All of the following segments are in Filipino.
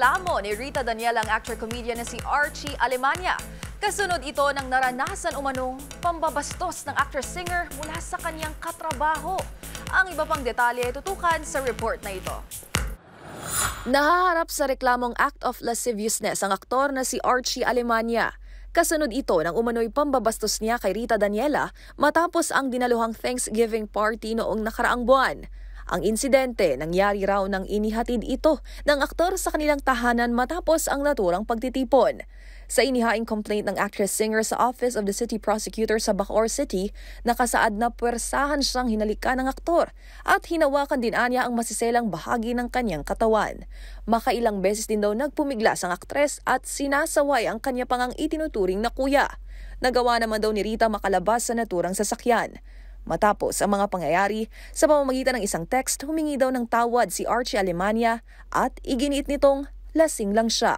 Nireklamo ni Rita Daniela ang actor-comedian na si Archie Alemania. Kasunod ito ng naranasan umanong pambabastos ng actor-singer mula sa kanyang katrabaho. Ang iba pang detalye ay tutukan sa report na ito. Nahaharap sa reklamong act of lasciviousness ang aktor na si Archie Alemania. Kasunod ito ng umano'y pambabastos niya kay Rita Daniela matapos ang dinaluhang Thanksgiving party noong nakaraang buwan. Ang insidente nangyari raw nang inihatid ito ng aktor sa kanilang tahanan matapos ang naturang pagtitipon. Sa inihaing complaint ng actress-singer sa Office of the City Prosecutor sa Bacoor City, nakasaad na puwersahan siyang hinalikan ng aktor at hinawakan din anya ang masiselang bahagi ng kanyang katawan. Makailang beses din daw nagpumiglas ang aktres at sinasaway ang kanya pangang itinuturing na kuya. Nagawa naman daw ni Rita makalabas sa naturang sasakyan. Matapos ang mga pangyayari, sa pamamagitan ng isang text, humingi daw ng tawad si Archie Alemania at iginiit nitong lasing lang siya.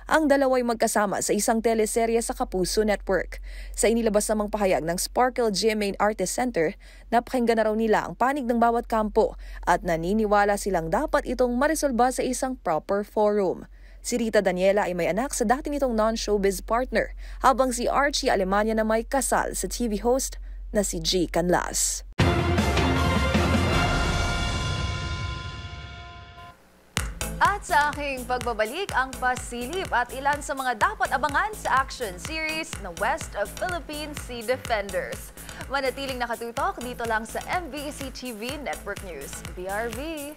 Ang dalaway magkasama sa isang teleserye sa Kapuso Network. Sa inilabas namang pahayag ng Sparkle GMA Artist Center, napakinggan na raw nila ang panig ng bawat kampo at naniniwala silang dapat itong maresolba sa isang proper forum. Si Rita Daniela ay may anak sa dati nitong non-showbiz partner, habang si Archie Alemania na may kasal sa TV host na si G. Canlas. At sa aking pagbabalik, ang pasilip at ilan sa mga dapat abangan sa action series na West of Philippine Sea Defenders. Manatiling nakatutok dito lang sa MBC TV Network News. BRV!